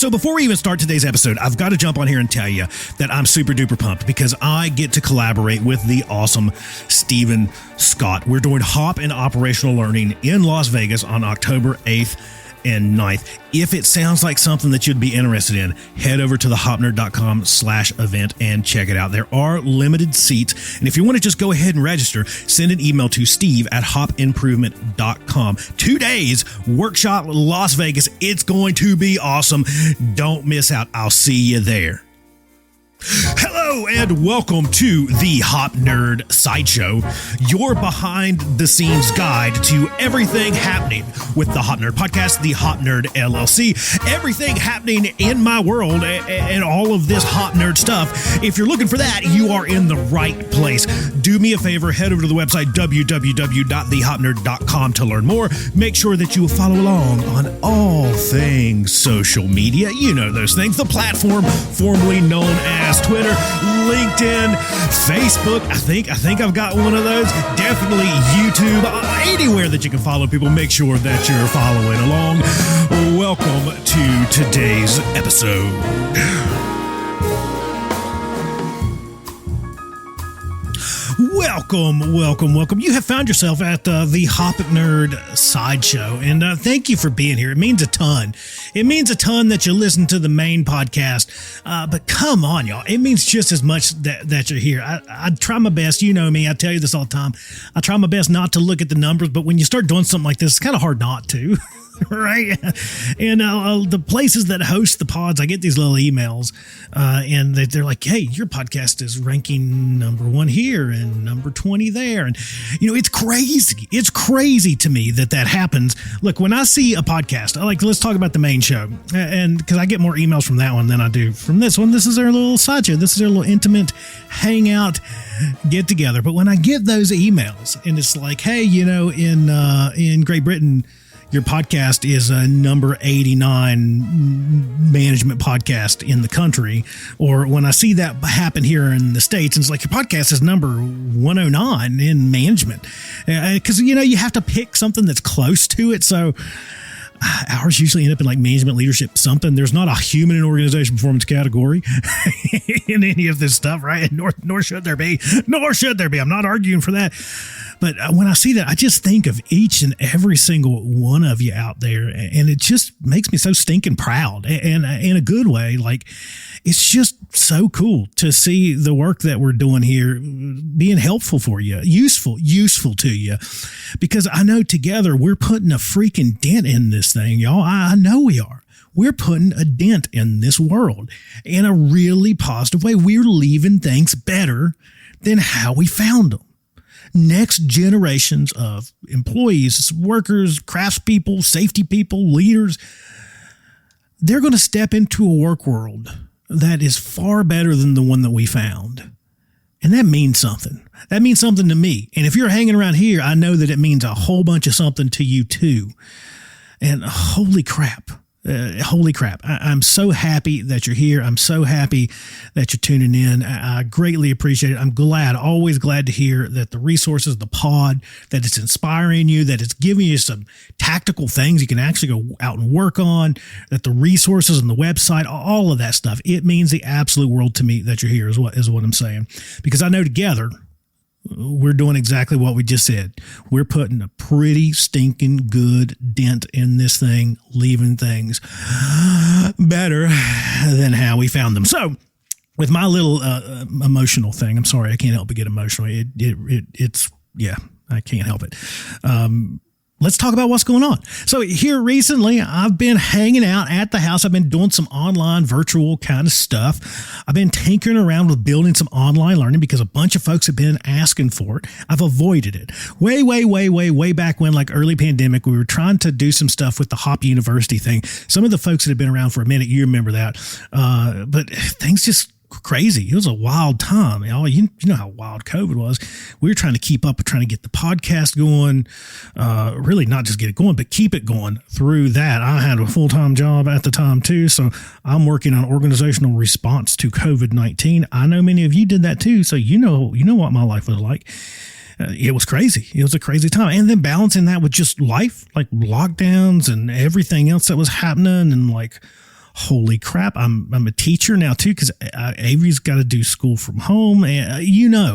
So before we even start today's episode, I've got to jump on here and tell you that I'm super duper pumped because I get to collaborate with the awesome Stephen Scott. We're doing HOP and Operational Learning in Las Vegas on October 8th and 9th. If it sounds like something that you'd be interested in, head over to thehopnerd.com/event and check it out. There are limited seats. And if you want to just go ahead and register, send an email to steve@hopimprovement.com. 2 days, workshop Las Vegas. It's going to be awesome. Don't miss out. I'll see you there. Hello and welcome to the HOP Nerd Sideshow, your behind-the-scenes guide to everything happening with the HOP Nerd Podcast, the HOP Nerd LLC, everything happening in my world and all of this HOP Nerd stuff. If you're looking for that, you are in the right place. Do me a favor, head over to the website www.thehopnerd.com to learn more. Make sure that you follow along on all things social media. You know those things. The platform formerly known as Twitter, LinkedIn, Facebook. I think I've got one of those. Definitely YouTube. Anywhere that you can follow people, make sure that you're following along. Welcome to today's episode. Welcome. You have found yourself at the HOP Nerd Sideshow, and thank you for being here. It means a ton. It means a ton that you listen to the main podcast, but come on, y'all. It means just as much that you're here. I try my best. You know me. I tell you this all the time. I try my best not to look at the numbers, but when you start doing something like this, it's kind of hard not to. Right. And the places that host the pods, I get these little emails and they're like, hey, your podcast is ranking number 1 here and number 20 there. And, you know, it's crazy. It's crazy to me that happens. Look, when I see a podcast, let's talk about the main show. And because I get more emails from that one than I do from this one. This is our little sideshow. This is our little intimate hangout get together. But when I get those emails and it's like, hey, you know, in Great Britain, your podcast is a number 89 management podcast in the country. Or when I see that happen here in the States, and it's like your podcast is number 109 in management. Because, you know, you have to pick something that's close to it. So ours usually end up in like management, leadership, something. There's not a human and organization performance category in any of this stuff, right? Nor should there be. Nor should there be. I'm not arguing for that. But when I see that, I just think of each and every single one of you out there, and it just makes me so stinking proud, and in a good way. Like, it's just so cool to see the work that we're doing here being helpful for you, useful to you, because I know together we're putting a freaking dent in this thing, y'all. I know we are. We're putting a dent in this world in a really positive way. We're leaving things better than how we found them. Next generations of employees, workers, craftspeople, safety people, leaders, they're going to step into a work world that is far better than the one that we found. And that means something. That means something to me. And if you're hanging around here, I know that it means a whole bunch of something to you too. And holy crap. I'm so happy that you're here. I'm so happy that you're tuning in. I greatly appreciate it. I'm always glad to hear that the resources, the pod, that it's inspiring you, that it's giving you some tactical things you can actually go out and work on, that the resources and the website, all of that stuff, it means the absolute world to me that you're here is what I'm saying. Because I know together, we're doing exactly what we just said. We're putting a pretty stinking good dent in this thing, leaving things better than how we found them. So with my little emotional thing, I'm sorry, I can't help but get emotional. It's I can't help it. Let's talk about what's going on. So here recently, I've been hanging out at the house. I've been doing some online virtual kind of stuff. I've been tinkering around with building some online learning because a bunch of folks have been asking for it. I've avoided it. Way back when, like early pandemic, we were trying to do some stuff with the HOP University thing. Some of the folks that have been around for a minute, you remember that. But things just crazy. It was a wild time. You know how wild COVID was. We were trying to keep up, trying to get the podcast going, really not just get it going, but keep it going through that. I had a full-time job at the time too. So I'm working on organizational response to COVID-19. I know many of you did that too. So you know what my life was like. It was crazy. It was a crazy time. And then balancing that with just life, like lockdowns and everything else that was happening, and like holy crap, I'm a teacher now too, because Avery's got to do school from home. And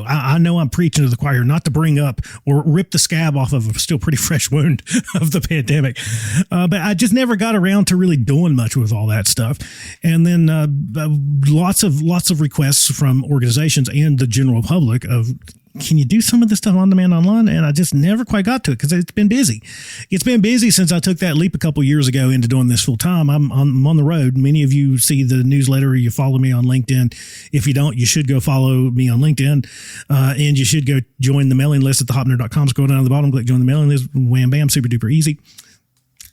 I know I'm preaching to the choir not to bring up or rip the scab off of a still pretty fresh wound of the pandemic. But I just never got around to really doing much with all that stuff. And then lots of requests from organizations and the general public of, can you do some of this stuff on demand online? And I just never quite got to it because it's been busy. It's been busy since I took that leap a couple years ago into doing this full time. I'm on the road. Many of you see the newsletter. You follow me on LinkedIn. If you don't, you should go follow me on LinkedIn. And you should go join the mailing list at thehopnerd.com. Scroll down to the bottom, click join the mailing list. Wham, bam, super duper easy.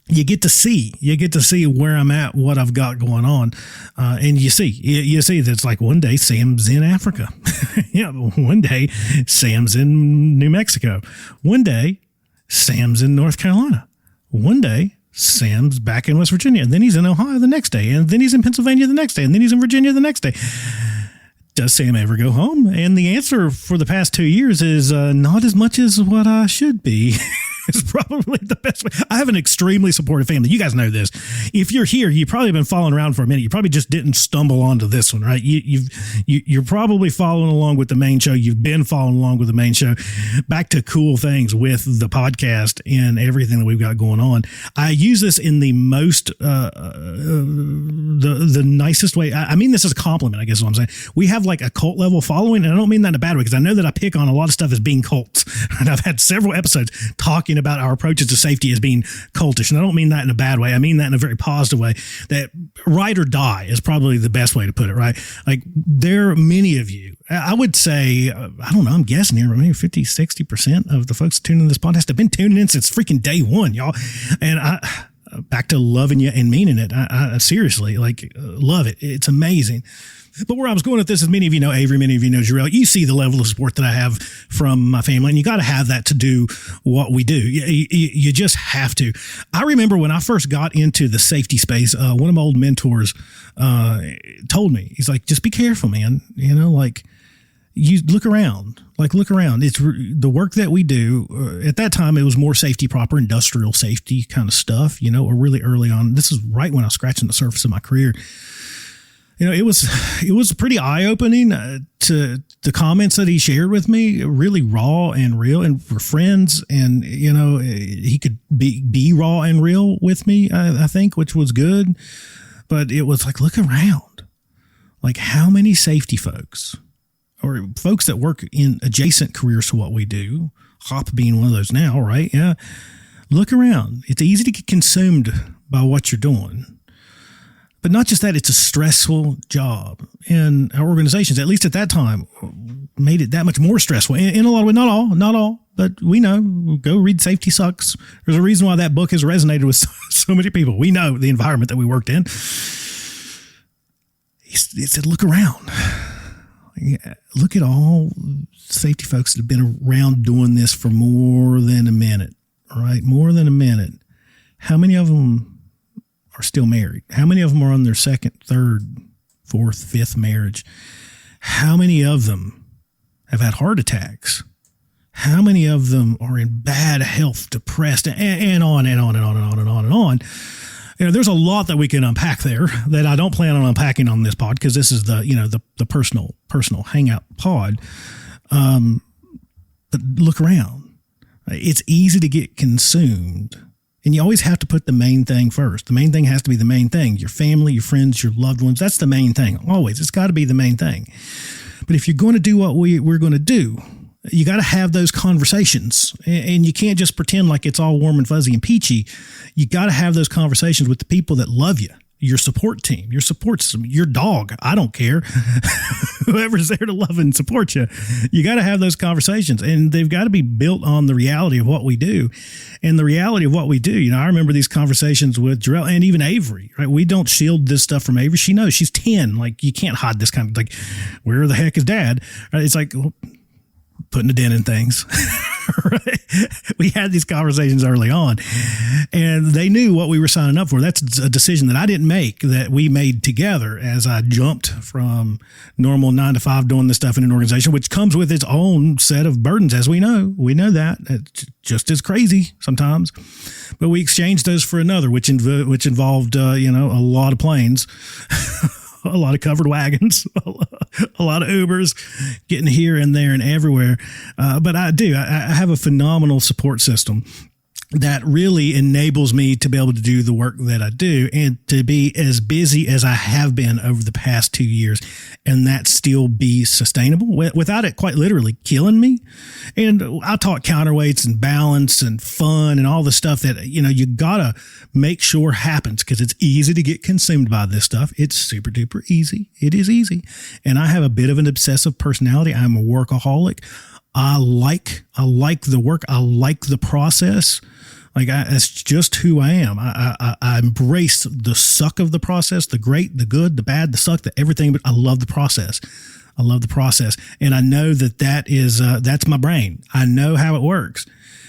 You get to see where I'm at, what I've got going on. And you see that's like one day Sam's in Africa. One day Sam's in New Mexico. One day Sam's in North Carolina. One day Sam's back in West Virginia. And then he's in Ohio the next day. And then he's in Pennsylvania the next day. And then he's in Virginia the next day. Does Sam ever go home? And the answer for the past 2 years is not as much as what I should be. It's probably the best way. I have an extremely supportive family. You guys know this. If you're here, you've probably been following around for a minute. You probably just didn't stumble onto this one, right? You're probably following along with the main show. You've been following along with the main show. Back to cool things with the podcast and everything that we've got going on. I use this in the most, the nicest way. I mean this as a compliment, I guess is what I'm saying. We have like a cult level following, and I don't mean that in a bad way because I know that I pick on a lot of stuff as being cults. And I've had several episodes talking about our approaches to safety as being cultish. And I don't mean that in a bad way. I mean that in a very positive way. That ride or die is probably the best way to put it, right? Like there are many of you, I would say, I don't know, I'm guessing here, maybe 50, 60% of the folks tuning in this podcast have been tuning in since freaking day one, y'all. And back to loving you and meaning it. I seriously love it. It's amazing. But where I was going with this is many of you know Avery, many of you know Jarrell. You see the level of support that I have from my family, and you got to have that to do what we do. You just have to. I remember when I first got into the safety space, one of my old mentors told me, he's like, just be careful, man. You look around. It's the work that we do. At that time, it was more safety, proper industrial safety kind of stuff, or really early on. This is right when I was scratching the surface of my career. It was pretty eye-opening to the comments that he shared with me, really raw and real, and we're friends. And, he could be raw and real with me, I think, which was good. But it was like, look around. Like how many safety folks or folks that work in adjacent careers to what we do, HOP being one of those now, right? Yeah. Look around. It's easy to get consumed by what you're doing. But not just that, it's a stressful job. And our organizations, at least at that time, made it that much more stressful. In a lot of ways, not all, but we know. Go read Safety Sucks. There's a reason why that book has resonated with so many people. We know the environment that we worked in. He said, look around. Look at all safety folks that have been around doing this for more than a minute, right? More than a minute. How many of them are still married? How many of them are on their second, third, fourth, fifth marriage? How many of them have had heart attacks? How many of them are in bad health, depressed, and on and on and on and on and on and on? There's a lot that we can unpack there that I don't plan on unpacking on this pod because this is the personal hangout pod. But look around. It's easy to get consumed. And you always have to put the main thing first. The main thing has to be the main thing. Your family, your friends, your loved ones, that's the main thing. Always. It's got to be the main thing. But if you're going to do what we're going to do, you got to have those conversations. And you can't just pretend like it's all warm and fuzzy and peachy. You got to have those conversations with the people that love you, your support team, your support system, your dog. I don't care. Whoever's there to love and support you. You got to have those conversations, and they've got to be built on the reality of what we do. And the reality of what we do, I remember these conversations with Jarrell and even Avery, right? We don't shield this stuff from Avery. She knows she's 10. Like, you can't hide this kind of where the heck is dad? Right? It's like, putting a dent in things, right? we had these conversations early on, and they knew what we were signing up for. That's a decision that I didn't make, that we made together as I jumped from normal 9 to 5 doing this stuff in an organization, which comes with its own set of burdens, as we know. We know that. It's just as crazy sometimes. But we exchanged those for another, which involved, a lot of planes, a lot of covered wagons, a lot of Ubers, getting here and there and everywhere. But I have a phenomenal support system that really enables me to be able to do the work that I do and to be as busy as I have been over the past 2 years, and that still be sustainable without it quite literally killing me. And I talk counterweights and balance and fun and all the stuff that, you gotta make sure happens, because it's easy to get consumed by this stuff. It's super duper easy. It is easy. And I have a bit of an obsessive personality. I'm a workaholic. I like the work. I like the process. That's just who I am. I embrace the suck of the process, the great, the good, the bad, the suck, the everything, but I love the process. I love the process. And I know that is, that's my brain. I know how it works.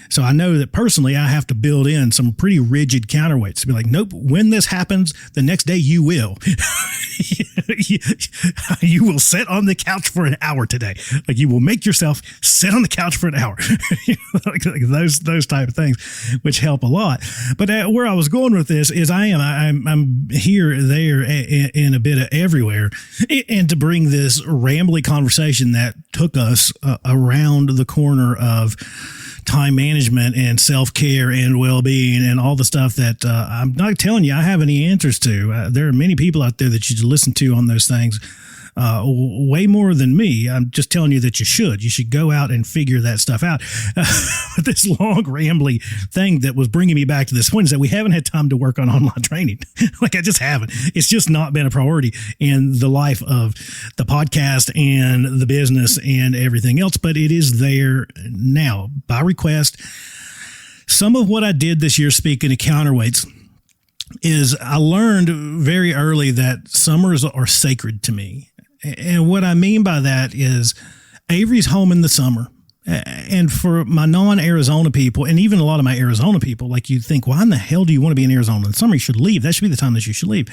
So I know that personally, I have to build in some pretty rigid counterweights to be like, nope, when this happens, the next day you will. You will sit on the couch for an hour today. Like, you will make yourself sit on the couch for an hour. like those type of things, which help a lot. But where I was going with this is I'm here, there, and a bit of everywhere. And to bring this rambly conversation that took us around the corner of time management and self-care and well-being and all the stuff that I'm not telling you I have any answers to. There are many people out there that you should listen to on those things way more than me. I'm just telling you that you should go out and figure that stuff out. But this long rambly thing that was bringing me back to this point is that we haven't had time to work on online training. I just haven't. It's just not been a priority in the life of the podcast and the business and everything else, but it is there now by request. Some of what I did this year, speaking of counterweights, is I learned very early that summers are sacred to me. And what I mean by that is Avery's home in the summer. And for my non-Arizona people, and even a lot of my Arizona people, like, you think, why in the hell do you want to be in Arizona in the summer? You should leave. That should be the time that you should leave.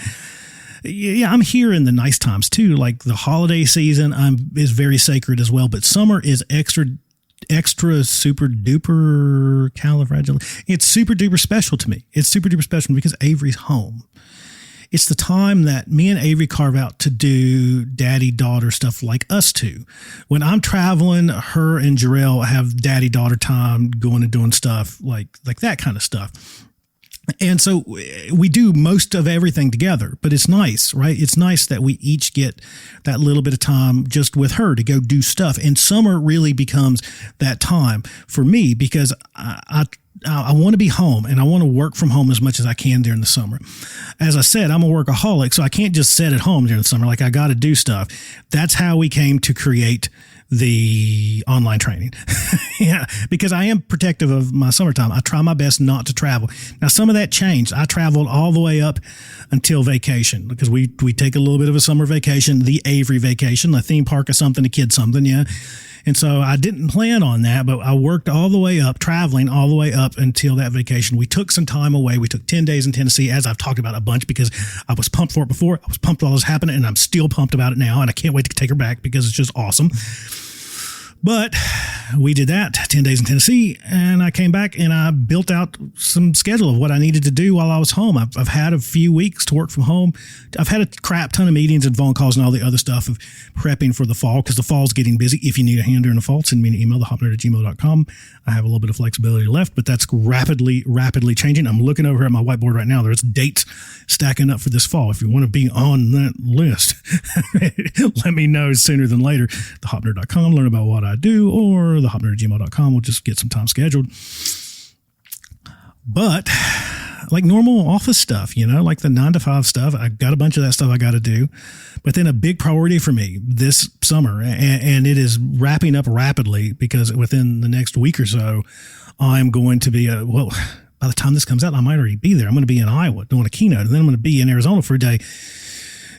Yeah, I'm here in the nice times too. Like, the holiday season is very sacred as well. But summer is extra super duper califragilistic. It's super duper special to me. It's super duper special because Avery's home. It's the time that me and Avery carve out to do daddy-daughter stuff like us two. When I'm traveling, her and Jarrell have daddy-daughter time, going and doing stuff like that kind of stuff. And so we do most of everything together, but it's nice, right? It's nice that we each get that little bit of time just with her to go do stuff. And summer really becomes that time for me because I want to be home and I want to work from home as much as I can during the summer. As I said, I'm a workaholic, so I can't just sit at home during the summer. Like, I got to do stuff. That's how we came to create the online training. Yeah, because I am protective of my summertime. I try my best not to travel. Now, some of that changed. I traveled all the way up until vacation because we take a little bit of a summer vacation, the Avery vacation, a theme park or something, a kid something, yeah. And so I didn't plan on that, but I worked all the way up, traveling all the way up until that vacation. We took some time away. We took 10 days in Tennessee, as I've talked about a bunch, because I was pumped for it before. I was pumped while it was happening, and I'm still pumped about it now, and I can't wait to take her back because it's just awesome. But we did that, 10 days in Tennessee, and I came back and I built out some schedule of what I needed to do while I was home. I've had a few weeks to work from home. I've had a crap ton of meetings and phone calls and all the other stuff of prepping for the fall, because the fall's getting busy. If you need a hand during the fall, send me an email, thehopnerd@gmail.com. I have a little bit of flexibility left, but that's rapidly changing. I'm looking over at my whiteboard right now. There's dates stacking up for this fall. If you want to be on that list, let me know sooner than later. Thehopnerd.com, learn about what I do, or thehopnerd@gmail.com. We'll just get some time scheduled. But like normal office stuff, like the 9 to 5 stuff, I got a bunch of that stuff I got to do. But then a big priority for me this summer, and it is wrapping up rapidly because within the next week or so, I'm going to be by the time this comes out, I might already be there. I'm going to be in Iowa doing a keynote, and then I'm going to be in Arizona for a day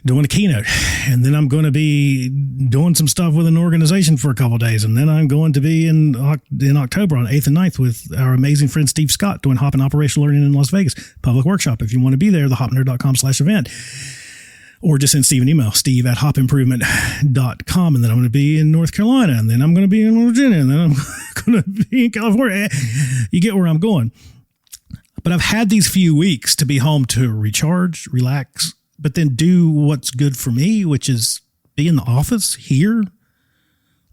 doing a keynote, and then I'm going to be doing some stuff with an organization for a couple of days, and then I'm going to be in October on 8th and 9th with our amazing friend Steve Scott doing HOP and Operational Learning in Las Vegas, public workshop. If you want to be there, thehopnerd.com/event, or just send Steve an email, steve@hopimprovement.com, and then I'm going to be in North Carolina, and then I'm going to be in Virginia, and then I'm going to be in California. You get where I'm going. But I've had these few weeks to be home to recharge, relax, but then do what's good for me, which is be in the office here,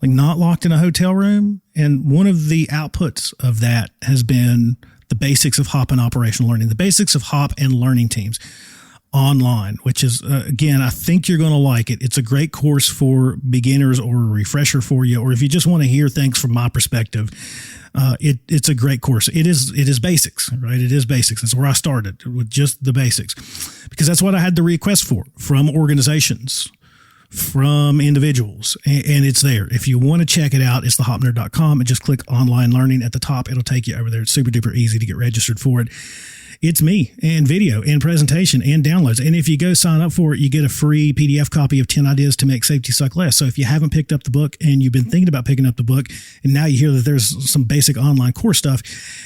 like not locked in a hotel room. And one of the outputs of that has been the basics of HOP and operational learning, the basics of HOP and learning teams online, which is, again, I think you're going to like it. It's a great course for beginners or a refresher for you, or if you just want to hear things from my perspective. It's a great course. It is basics, right? It is basics. That's where I started, with just the basics, because that's what I had the request for from organizations, from individuals, and it's there. If you want to check it out, it's thehopnerd.com, and just click online learning at the top. It'll take you over there. It's super duper easy to get registered for it. It's me and video and presentation and downloads. And if you go sign up for it, you get a free PDF copy of 10 Ideas to Make Safety Suck Less. So if you haven't picked up the book and you've been thinking about picking up the book, and now you hear that there's some basic online course stuff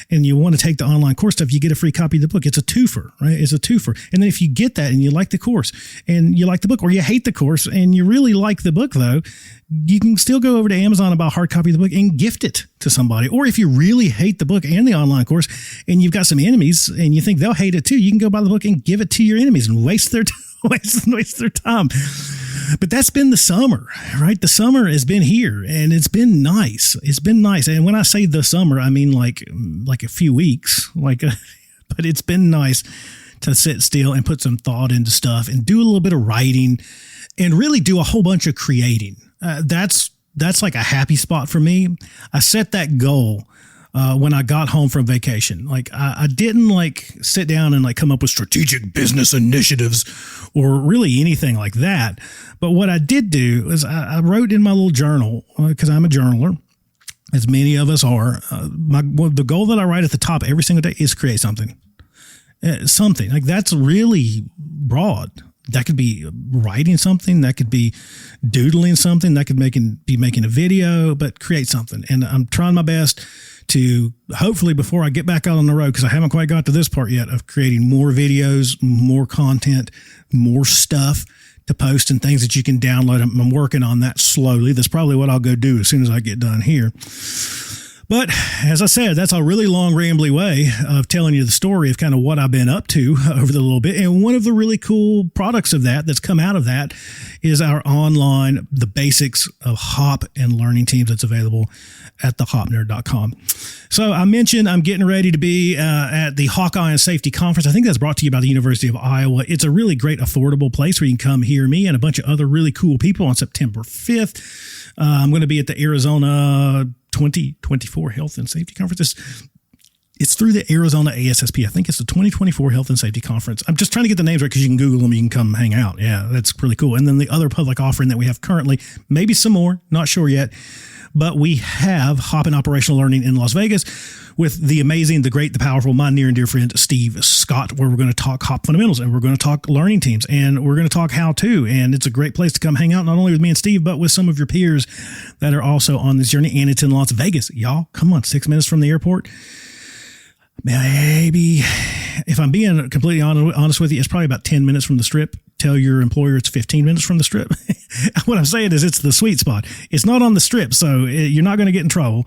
and you want to take the online course stuff, you get a free copy of the book. It's a twofer, right? It's a twofer. And then if you get that and you like the course and you like the book, or you hate the course and you really like the book though, you can still go over to Amazon and buy a hard copy of the book and gift it to somebody. Or if you really hate the book and the online course and you've got some enemies and you think they'll hate it too, you can go buy the book and give it to your enemies and waste their time. But that's been the summer, right? The summer has been here and it's been nice. It's been nice. And when I say the summer, I mean like a few weeks, but it's been nice to sit still and put some thought into stuff and do a little bit of writing and really do a whole bunch of creating. That's like a happy spot for me. I set that goal when I got home from vacation. Like I didn't sit down and come up with strategic business initiatives or really anything like that. But what I did do is I wrote in my little journal, because I'm a journaler, as many of us are. The goal that I write at the top every single day is create something. Something like that's really broad. That could be writing something. That could be doodling something. That could be making a video, but create something. And I'm trying my best to, hopefully before I get back out on the road, because I haven't quite got to this part yet, of creating more videos, more content, more stuff to post and things that you can download. I'm working on that slowly. That's probably what I'll go do as soon as I get done here. But as I said, that's a really long, rambly way of telling you the story of kind of what I've been up to over the little bit. And one of the really cool products of that's come out of that is our online, the basics of HOP and learning teams that's available at thehopnerd.com. So I mentioned I'm getting ready to be at the Hawkeye and Safety Conference. I think that's brought to you by the University of Iowa. It's a really great, affordable place where you can come hear me and a bunch of other really cool people on September 5th. I'm going to be at the Arizona 2024 Health and Safety Conference. It's through the Arizona ASSP. I think it's the 2024 Health and Safety Conference. I'm just trying to get the names right because you can Google them. You can come hang out. Yeah, that's really cool. And then the other public offering that we have currently, maybe some more, not sure yet, but we have HOP and Operational Learning in Las Vegas with the amazing, the great, the powerful, my near and dear friend, Steve Scott, where we're going to talk HOP fundamentals and we're going to talk learning teams and we're going to talk how to. And it's a great place to come hang out, not only with me and Steve, but with some of your peers that are also on this journey. And it's in Las Vegas. Y'all, come on, 6 minutes from the airport. Maybe, if I'm being completely honest with you, it's probably about 10 minutes from the Strip. Tell your employer it's 15 minutes from the Strip. What I'm saying is it's the sweet spot. It's not on the Strip, so you're not going to get in trouble,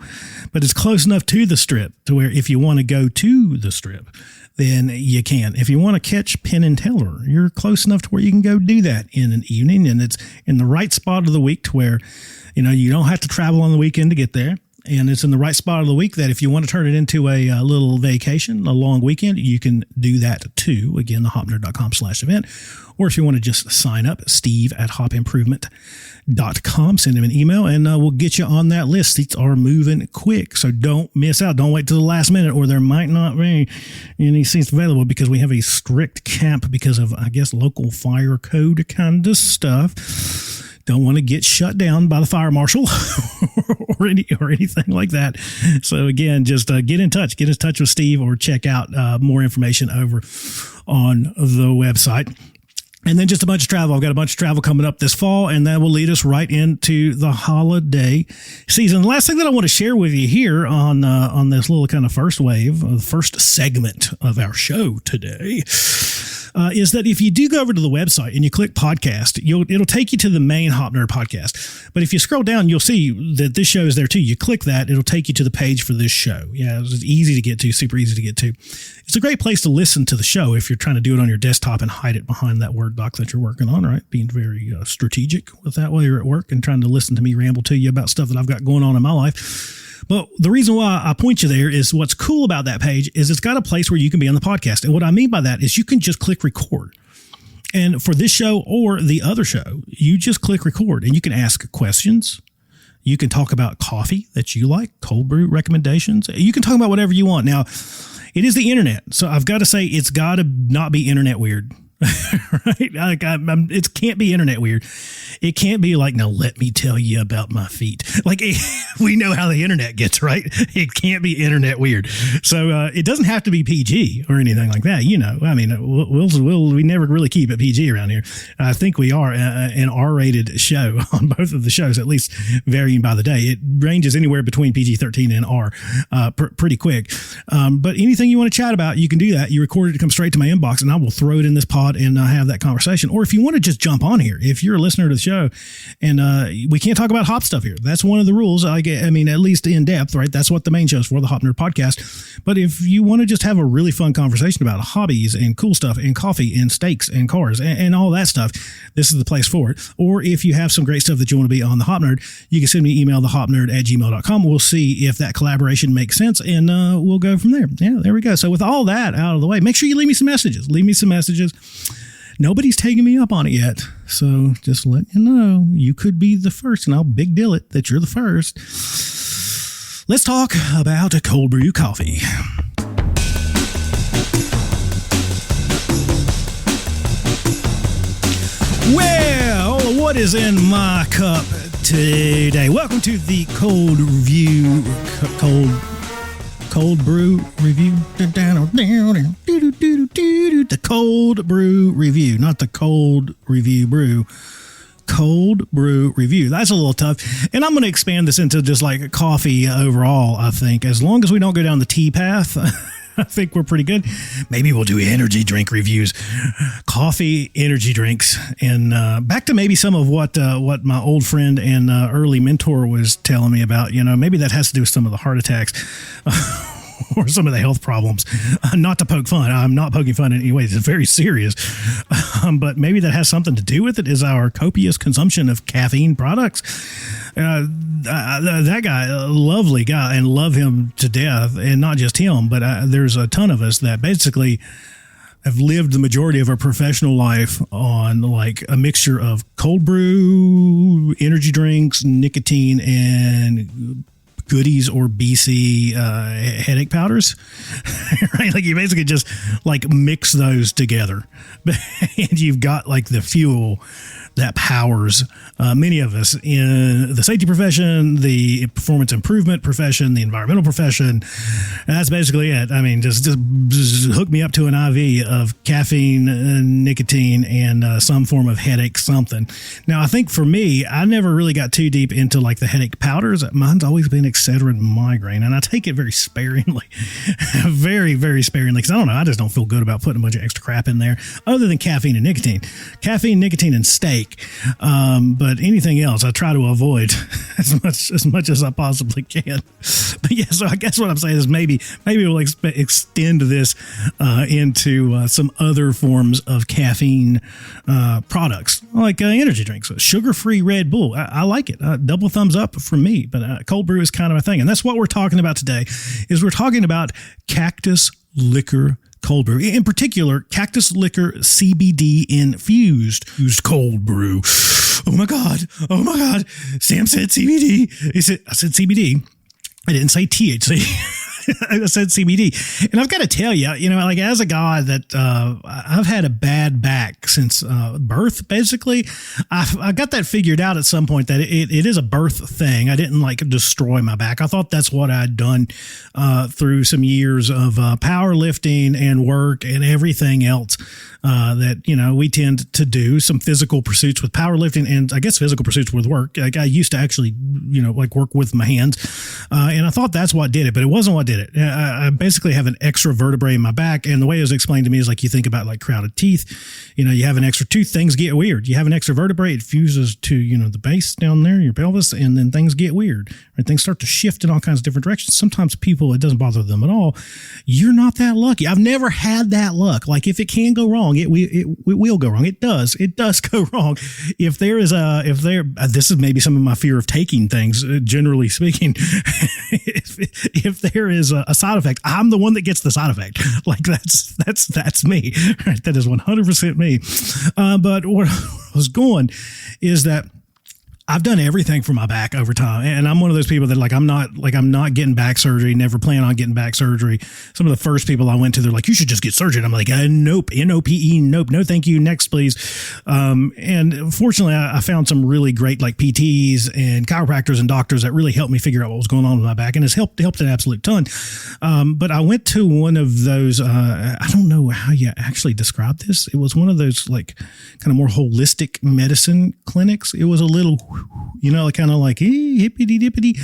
but it's close enough to the Strip to where if you want to go to the Strip, then you can. If you want to catch Penn and Teller, you're close enough to where you can go do that in an evening, and it's in the right spot of the week to where, you don't have to travel on the weekend to get there. And it's in the right spot of the week that if you want to turn it into a little vacation, a long weekend, you can do that too. Again, thehopnerd.com/event. Or if you want to just sign up, steve@hopimprovement.com, send him an email and we'll get you on that list. Seats are moving quick, so don't miss out. Don't wait till the last minute or there might not be any seats available because we have a strict cap because of, I guess, local fire code kind of stuff. Don't want to get shut down by the fire marshal or anything like that. So again, just get in touch with Steve or check out more information over on the website. And then just a bunch of travel. I've got a bunch of travel coming up this fall, and that will lead us right into the holiday season. The last thing that I want to share with you here on this little kind of first wave, the first segment of our show today, is that if you do go over to the website and you click podcast, it'll take you to the main Hop Nerd podcast. But if you scroll down, you'll see that this show is there too. You click that, it'll take you to the page for this show. Yeah, it's easy to get to, super easy to get to. It's a great place to listen to the show if you're trying to do it on your desktop and hide it behind that Word doc that you're working on, right? Being very strategic with that while you're at work and trying to listen to me ramble to you about stuff that I've got going on in my life. But the reason why I point you there is what's cool about that page is it's got a place where you can be on the podcast. And what I mean by that is you can just click record. And for this show or the other show, you just click record and you can ask questions. You can talk about coffee that you like, cold brew recommendations. You can talk about whatever you want. Now, it is the internet. So I've got to say it's got to not be internet weird. Right? Like it can't be internet weird. It can't be like, now let me tell you about my feet. Like we know how the internet gets, right? It can't be internet weird. So it doesn't have to be PG or anything like that. You know, I mean, we never really keep it PG around here. I think we are an R-rated show on both of the shows, at least varying by the day. It ranges anywhere between PG-13 and R pretty quick. But anything you want to chat about, you can do that. You record it to come straight to my inbox and I will throw it in this pod and have that conversation. Or if you want to just jump on here, if you're a listener to the show and we can't talk about hop stuff here. That's one of the rules. I mean, at least in depth, right? That's what the main show is for, the Hop Nerd podcast. But if you want to just have a really fun conversation about hobbies and cool stuff and coffee and steaks and cars and all that stuff, this is the place for it. Or if you have some great stuff that you want to be on the Hop Nerd, you can send me an email, thehopnerd@gmail.com. We'll see if that collaboration makes sense and we'll go from there. Yeah, there we go. So with all that out of the way, make sure you leave me some messages. Leave me some messages. Nobody's taken me up on it yet. So just let you know, you could be the first, and I'll big deal it that you're the first. Let's talk about a cold brew coffee. Well, what is in my cup today? Welcome to the cold brew review. The cold brew review, not the cold review brew. Cold brew review. That's a little tough. And I'm going to expand this into just like coffee overall, I think. As long as we don't go down the tea path, I think we're pretty good. Maybe we'll do energy drink reviews, coffee, energy drinks, and back to maybe some of what my old friend and early mentor was telling me about. You know, maybe that has to do with some of the heart attacks. Or some of the health problems. Not to poke fun. I'm not poking fun in any way. It's very serious. But maybe that has something to do with it, is our copious consumption of caffeine products. That guy, a lovely guy, and love him to death. And not just him, but there's a ton of us that basically have lived the majority of our professional life on like a mixture of cold brew, energy drinks, nicotine, and goodies or BC headache powders, right? Like you basically just like mix those together and you've got like the fuel that powers many of us in the safety profession, the performance improvement profession, the environmental profession. And that's basically it. I mean, just hook me up to an IV of caffeine, nicotine, and some form of headache something. Now, I think for me, I never really got too deep into like the headache powders. Mine's always been Excedrin migraine, and I take it very sparingly, very, very sparingly, because I don't know, I just don't feel good about putting a bunch of extra crap in there other than caffeine and nicotine. Caffeine, nicotine, and steak. But anything else, I try to avoid as much as I possibly can. But yeah, so I guess what I'm saying is maybe we'll extend this into some other forms of caffeine products, like energy drinks, sugar-free Red Bull. I like it. Double thumbs up from me. But cold brew is kind of a thing, and that's what we're talking about today. Is we're talking about Cactus Liquor cold brew, in particular, Cactus Liquor CBD infused cold brew. Oh my God. Sam said CBD. I said CBD. I didn't say THC. I said CBD. And I've got to tell you, like as a guy that I've had a bad back since birth, basically, I got that figured out at some point that it is a birth thing. I didn't like destroy my back. I thought that's what I'd done through some years of powerlifting and work and everything else that, we tend to do, some physical pursuits with powerlifting and I guess physical pursuits with work. Like I used to actually, like work with my hands. And I thought that's what did it, but it wasn't what did it. I basically have an extra vertebrae in my back. And the way it was explained to me is like you think about like crowded teeth, you have an extra tooth, things get weird. You have an extra vertebrae, it fuses to, the base down there, your pelvis, and then things get weird. Right? Things start to shift in all kinds of different directions. Sometimes people, it doesn't bother them at all. You're not that lucky. I've never had that luck. Like if it can go wrong, it will go wrong. It does go wrong. This is maybe some of my fear of taking things, generally speaking. if there is a side effect, I'm the one that gets the side effect. Like that's me. Right? That is 100% me. But what I was going is that I've done everything for my back over time. And I'm one of those people that I'm not getting back surgery, never plan on getting back surgery. Some of the first people I went to, they're like, you should just get surgery. And I'm like, nope, NOPE, nope, no, thank you. Next, please. And fortunately I found some really great like PTs and chiropractors and doctors that really helped me figure out what was going on with my back. And it's helped an absolute ton. But I went to one of those, I don't know how you actually describe this. It was one of those like kind of more holistic medicine clinics. It was a little, kind of like hippity dippity.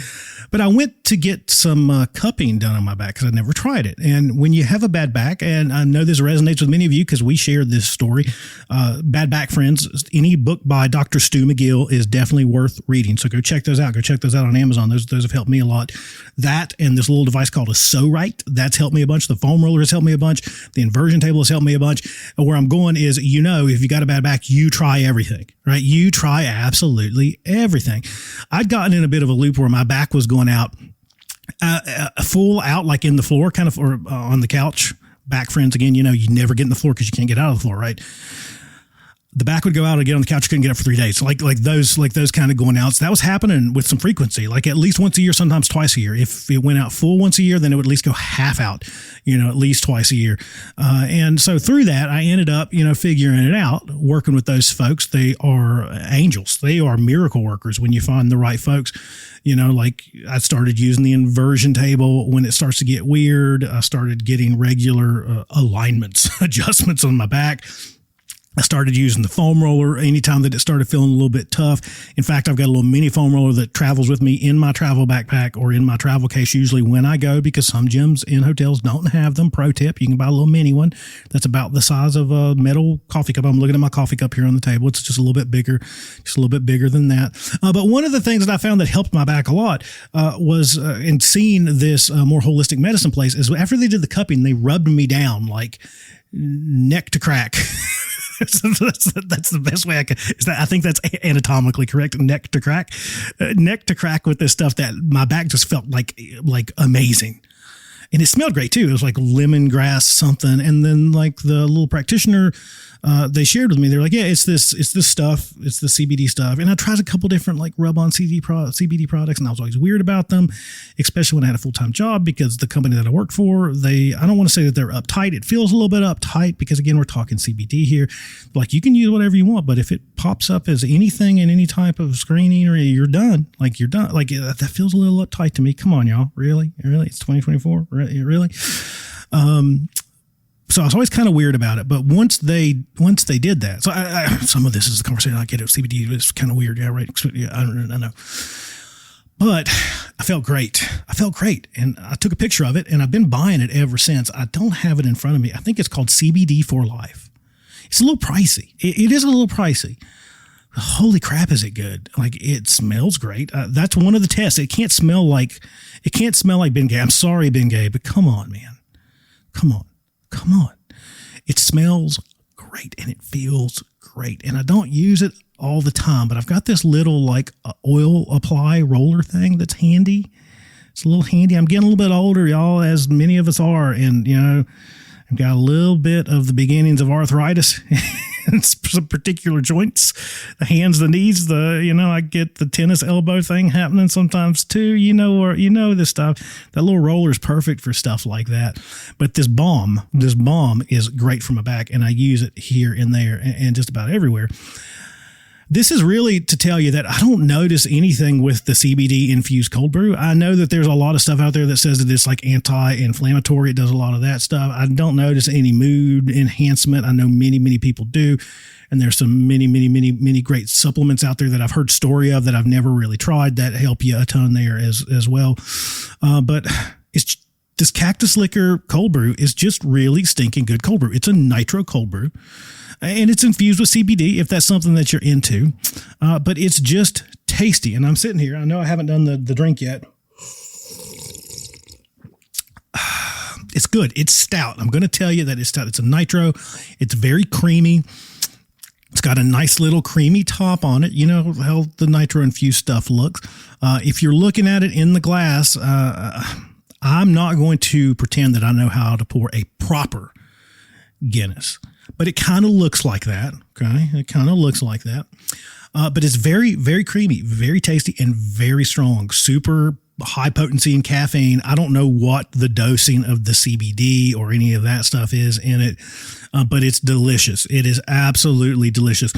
But I went to get some cupping done on my back because I'd never tried it. And when you have a bad back, and I know this resonates with many of you because we shared this story, Bad Back Friends, any book by Dr. Stu McGill is definitely worth reading. So go check those out. Go check those out on Amazon. Those have helped me a lot. That and this little device called a So-Right, that's helped me a bunch. The foam roller has helped me a bunch. The inversion table has helped me a bunch. Where I'm going is, if you got a bad back, you try everything, right? You try absolutely everything. I'd gotten in a bit of a loop where my back was going out, full out, like in the floor, kind of, or on the couch. Back friends, again, you never get in the floor because you can't get out of the floor, right? The back would go out and get on the couch. Couldn't get up for 3 days. Like those kind of going outs. That was happening with some frequency, like at least once a year, sometimes twice a year. If it went out full once a year, then it would at least go half out, at least twice a year. And so through that, I ended up, figuring it out, working with those folks. They are angels. They are miracle workers when you find the right folks. Like I started using the inversion table when it starts to get weird. I started getting regular alignments, adjustments on my back. I started using the foam roller anytime that it started feeling a little bit tough. In fact, I've got a little mini foam roller that travels with me in my travel backpack or in my travel case, usually when I go, because some gyms in hotels don't have them. Pro tip, you can buy a little mini one that's about the size of a metal coffee cup. I'm looking at my coffee cup here on the table. It's just a little bit bigger than that. But one of the things that I found that helped my back a lot was in seeing this more holistic medicine place is after they did the cupping, they rubbed me down like neck to crack. That's the best way I could. I think that's anatomically correct. Neck to crack with this stuff that my back just felt like amazing. And it smelled great too. It was like lemongrass something. And then like the little practitioner, they shared with me, they're like, yeah, it's this stuff. It's the CBD stuff. And I tried a couple different like rub-on CBD products, and I was always weird about them, especially when I had a full-time job, because the company that I worked for, I don't want to say that they're uptight. It feels a little bit uptight because again, we're talking CBD here. Like you can use whatever you want, but if it pops up as anything in any type of screening or you're done. Like that feels a little uptight to me. Come on, y'all. Really? It's 2024. Really? So I was always kind of weird about it, but once they did that, so some of this is the conversation I get at CBD. It's kind of weird, yeah, right? Yeah, I know, but I felt great, and I took a picture of it, and I've been buying it ever since. I don't have it in front of me. I think it's called CBD for Life. It's a little pricey. It is a little pricey. Holy crap, is it good? Like it smells great. That's one of the tests. It can't smell like Bengay. I'm sorry, Bengay, but come on, man. Come on. It smells great and it feels great. And I don't use it all the time, but I've got this little like oil apply roller thing that's handy. It's a little handy. I'm getting a little bit older, y'all, as many of us are. And, I've got a little bit of the beginnings of arthritis. in some particular joints, the hands, the knees, I get the tennis elbow thing happening sometimes too, or this stuff. That little roller is perfect for stuff like that. But this balm is great for my back, and I use it here and there and just about everywhere. This is really to tell you that I don't notice anything with the CBD infused cold brew. I know that there's a lot of stuff out there that says that it's like anti-inflammatory. It does a lot of that stuff. I don't notice any mood enhancement. I know many, many people do. And there's some many great supplements out there that I've heard story of that I've never really tried that help you a ton there as well. But it's this Cactus Liquor cold brew is just really stinking good cold brew. It's a nitro cold brew. And it's infused with CBD if that's something that you're into. But it's just tasty. And I'm sitting here. I know I haven't done the drink yet. It's good. It's stout. I'm going to tell you that it's stout. It's a nitro. It's very creamy. It's got a nice little creamy top on it. You know how the nitro infused stuff looks. If you're looking at it in the glass, I'm not going to pretend that I know how to pour a proper Guinness. But it kind of looks like that, okay? It kind of looks like that. But it's very, very creamy, very tasty, and very strong. Super high potency in caffeine. I don't know what the dosing of the CBD or any of that stuff is in it, but it's delicious. It is absolutely delicious.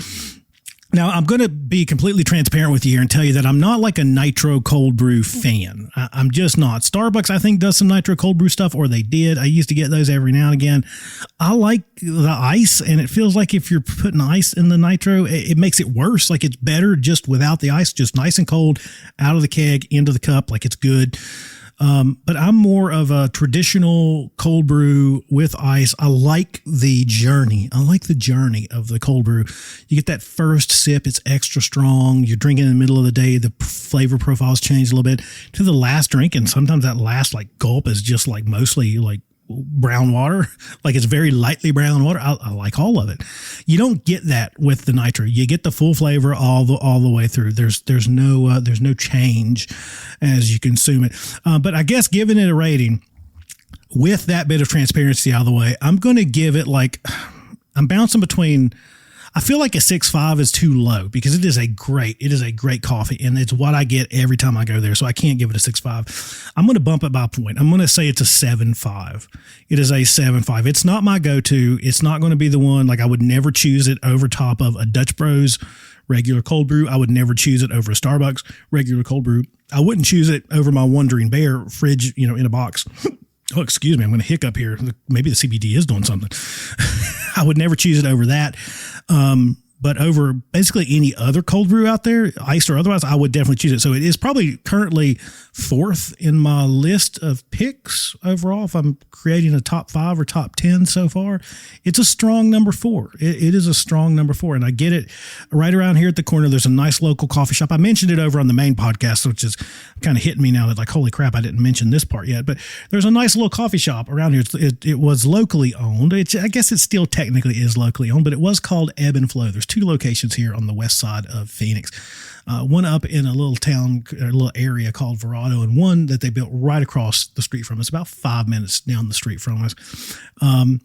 Now, I'm going to be completely transparent with you here and tell you that I'm not like a nitro cold brew fan. I'm just not. Starbucks, I think, does some nitro cold brew stuff, or they did. I used to get those every now and again. I like the ice, and it feels like if you're putting ice in the nitro, it makes it worse. Like it's better just without the ice, just nice and cold, out of the keg, into the cup, like it's good. But I'm more of a traditional cold brew with ice. I like the journey. I like the journey of the cold brew. You get that first sip. It's extra strong. You're drinking in the middle of the day. The flavor profiles change a little bit to the last drink. And sometimes that last like gulp is just like mostly like brown water. Like it's very lightly brown water. I like all of it. You don't get that with the nitro. You get the full flavor all the way through. There's no change as you consume it. But I guess giving it a rating with that bit of transparency out of the way, I'm going to give it I'm bouncing between. I feel like a 6.5 is too low because it is a great coffee, and it's what I get every time I go there. So I can't give it a 6.5. I'm going to bump it by a point. I'm going to say it's a 7.5. It is a 7.5. It's not my go-to. It's not going to be the one. Like I would never choose it over top of a Dutch Bros regular cold brew. I would never choose it over a Starbucks regular cold brew. I wouldn't choose it over my Wandering Bear fridge, in a box. Oh, excuse me. I'm going to hiccup here. Maybe the CBD is doing something. I would never choose it over that. But over basically any other cold brew out there, iced or otherwise, I would definitely choose it. So it is probably currently 4th in my list of picks overall. If I'm creating a top 5 or top 10 so far, it's a strong number 4. It is a strong number 4. And I get it right around here at the corner. There's a nice local coffee shop. I mentioned it over on the main podcast, which is kind of hitting me now that like, holy crap, I didn't mention this part yet. But there's a nice little coffee shop around here. It was locally owned. I guess it still technically is locally owned, but it was called Ebb and Flow. There's 2 locations here on the west side of Phoenix. One up in a little town, or a little area called Verado, and one that they built right across the street from us, about 5 minutes down the street from us. And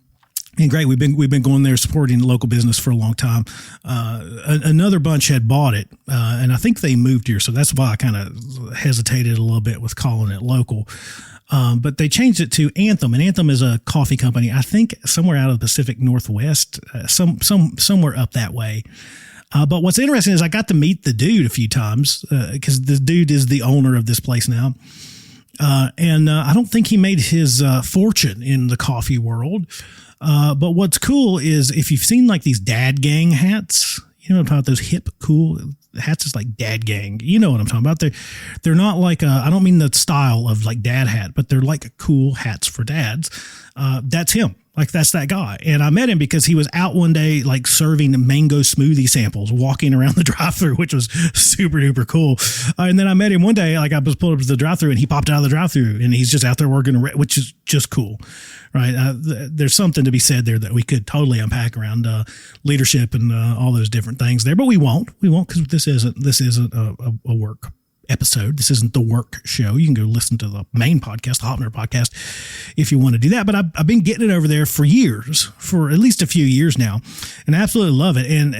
great, we've been going there supporting local business for a long time. Another bunch had bought it, and I think they moved here, so that's why I kind of hesitated a little bit with calling it local. But they changed it to Anthem, and Anthem is a coffee company, I think somewhere out of the Pacific Northwest, somewhere up that way. But what's interesting is I got to meet the dude a few times because the dude is the owner of this place now. And I don't think he made his fortune in the coffee world. But what's cool is if you've seen like these dad gang hats, what I'm talking about, those hip, cool hats is like dad gang. You know what I'm talking about. They're not like, I don't mean the style of like dad hat, but they're like cool hats for dads. That's him. Like that's that guy. And I met him because he was out one day, like serving mango smoothie samples, walking around the drive-thru, which was super duper cool. And then I met him one day, like I was pulled up to the drive-thru and he popped out of the drive-thru and he's just out there working, which is just cool. Right. There's something to be said there that we could totally unpack around leadership and all those different things there, but we won't because this isn't a work episode. This isn't the work show. You can go listen to the main podcast, the HOP Nerd podcast, if you want to do that. But I've been getting it over there for years, for at least a few years now, and I absolutely love it. And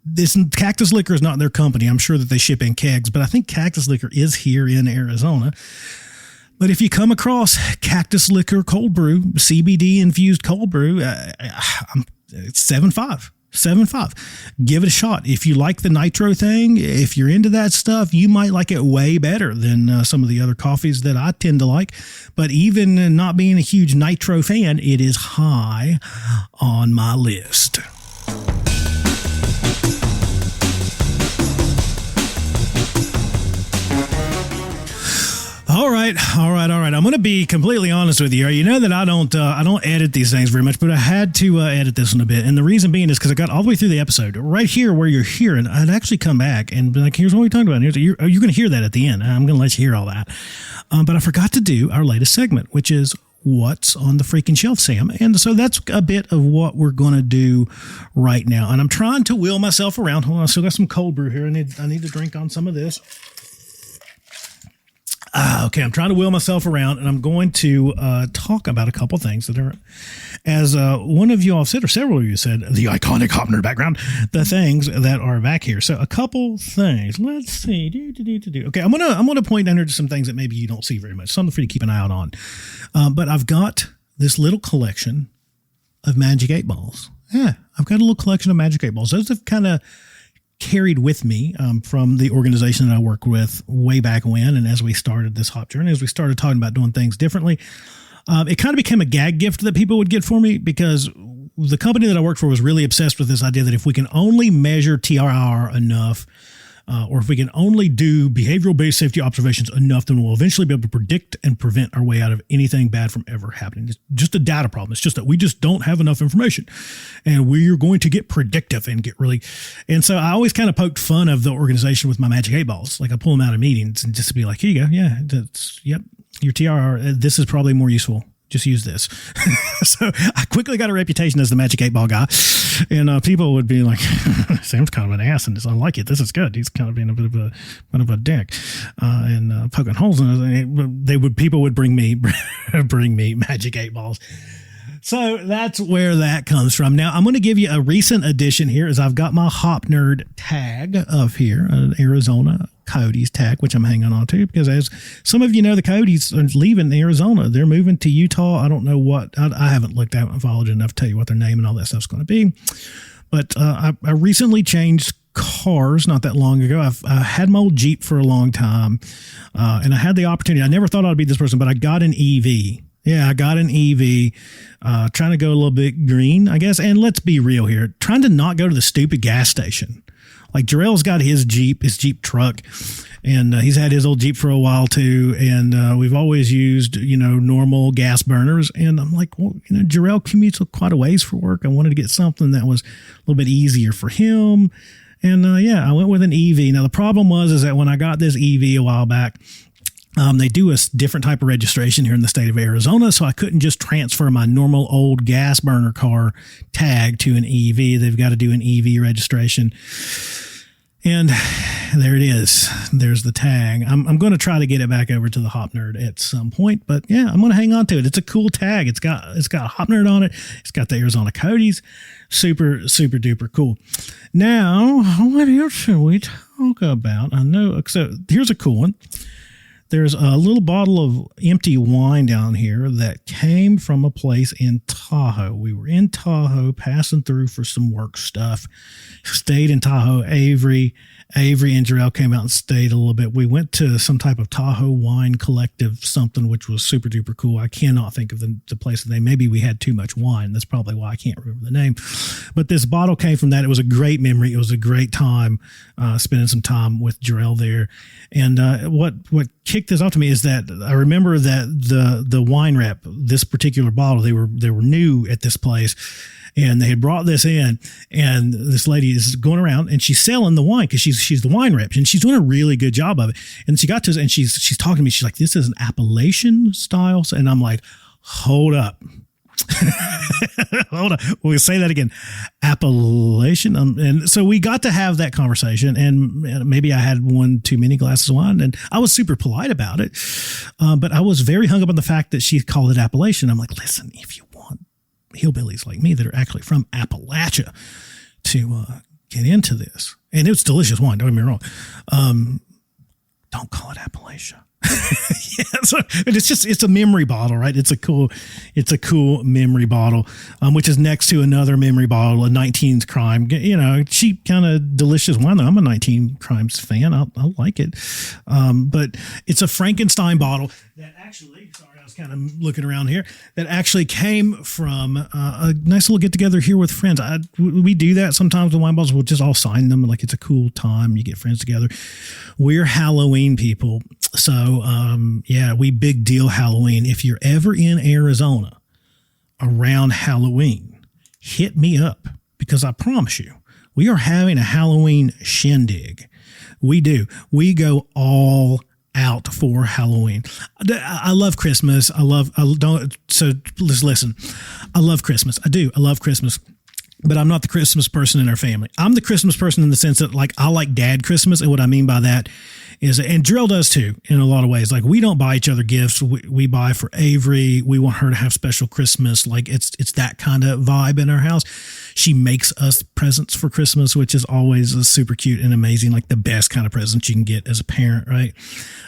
this Cactus Liquor is not their company. I'm sure that they ship in kegs, but I think Cactus Liquor is here in Arizona. But if you come across Cactus Liquor cold brew, CBD infused cold brew, it's 7.5. 7.5. Give it a shot. If you like the nitro thing, if you're into that stuff, you might like it way better than some of the other coffees that I tend to like. But even not being a huge nitro fan, it is high on my list. All right. I'm going to be completely honest with you. You know that I don't edit these things very much, but I had to edit this one a bit. And the reason being is because I got all the way through the episode right here where you're hearing. I'd actually come back and be like, here's what we talked about. You're going to hear that at the end. I'm going to let you hear all that. But I forgot to do our latest segment, which is what's on the freaking shelf, Sam. And so that's a bit of what we're going to do right now. And I'm trying to wheel myself around. Hold on. I still got some cold brew here. I need to drink on some of this. Okay, I'm trying to wheel myself around, and I'm going to talk about a couple things that are, as one of you all said, or several of you said, the iconic HOP Nerd background, the things that are back here. So a couple things. Let's see. Okay, I'm gonna point down here to some things that maybe you don't see very much. Something for you to keep an eye out on. But I've got this little collection of Magic 8 Balls. Yeah, I've got a little collection of Magic 8 Balls. Those have kind of carried with me from the organization that I worked with way back when. And as we started this hop journey, as we started talking about doing things differently, it kind of became a gag gift that people would get for me because the company that I worked for was really obsessed with this idea that if we can only measure TRR enough, or if we can only do behavioral-based safety observations enough, then we'll eventually be able to predict and prevent our way out of anything bad from ever happening. It's just a data problem. It's just that we just don't have enough information, and we're going to get predictive and get really. And so I always kind of poked fun of the organization with my Magic 8 Balls. Like I pull them out of meetings and just be like, here you go. Yeah, yep, your TRR. This is probably more useful. Just use this. So I quickly got a reputation as the Magic 8 Ball guy. And people would be like, Sam's kind of an ass and I like it. This is good. He's kind of being a bit of a dick and poking holes in it. People would bring me Magic 8 Balls. So that's where that comes from. Now, I'm going to give you a recent addition here as I've got my HOP Nerd tag up here, an Arizona Cody's tag, which I'm hanging on to because as some of you know, the Cody's are leaving Arizona. They're moving to Utah. I don't know what. I haven't looked at and followed enough to tell you what their name and all that stuff's going to be. But I recently changed cars not that long ago. I had my old Jeep for a long time, and I had the opportunity. I never thought I'd be this person, but I got an EV. Yeah, I got an EV, trying to go a little bit green, I guess. And let's be real here, trying to not go to the stupid gas station. Like Jarrell's got his Jeep truck, and he's had his old Jeep for a while too. And we've always used, normal gas burners. And I'm like, well, Jarrell commutes quite a ways for work. I wanted to get something that was a little bit easier for him. And I went with an EV. Now the problem is that when I got this EV a while back, they do a different type of registration here in the state of Arizona, so I couldn't just transfer my normal old gas burner car tag to an EV. They've got to do an EV registration. And there it is. There's the tag. I'm going to try to get it back over to the HOP Nerd at some point, but yeah, I'm going to hang on to it. It's a cool tag. It's got HOP Nerd on it. It's got the Arizona Cody's. Super, super duper cool. Now, what else should we talk about? I know. So here's a cool one. There's a little bottle of empty wine down here that came from a place in Tahoe. We were in Tahoe passing through for some work stuff. Stayed in Tahoe. Avery and Jarrell came out and stayed a little bit. We went to some type of Tahoe wine collective something, which was super duper cool. I cannot think of the place name. Maybe we had too much wine. That's probably why I can't remember the name. But this bottle came from that. It was a great memory. It was a great time spending some time with Jarrell there. And what kicked this off to me is that I remember that the wine rep, this particular bottle, they were new at this place. And they had brought this in, and this lady is going around and she's selling the wine because she's the wine rep and she's doing a really good job of it. And she got to us and she's talking to me. She's like, "This is an Appalachian style." And I'm like, "Hold up. Hold on. We'll say that again. Appellation. And so we got to have that conversation, and maybe I had one too many glasses of wine, and I was super polite about it. But I was very hung up on the fact that she called it appellation. I'm like, listen, if you want hillbillies like me that are actually from Appalachia to get into this, and it's delicious wine, don't get me wrong, don't call it Appalachia. Yeah, so it's a memory bottle, right? It's a cool memory bottle, which is next to another memory bottle, a 19 Crime. Cheap kind of delicious wine. I'm a 19 Crimes fan. I like it, but it's a Frankenstein bottle that actually. Sorry, I was kind of looking around here. That actually came from a nice little get together here with friends. We do that sometimes with wine bottles. We'll just all sign them like it's a cool time. You get friends together. We're Halloween people. So, we big deal Halloween. If you're ever in Arizona around Halloween, hit me up because I promise you, we are having a Halloween shindig. We do. We go all out for Halloween. I love Christmas. So let's listen. I love Christmas. I do. I love Christmas. But I'm not the Christmas person in our family. I'm the Christmas person in the sense that, like, I like Dad Christmas. And what I mean by that is, and Drill does too, in a lot of ways. Like, we don't buy each other gifts. We buy for Avery. We want her to have special Christmas. Like, it's that kind of vibe in our house. She makes us presents for Christmas, which is always super cute and amazing. Like, the best kind of presents you can get as a parent, right?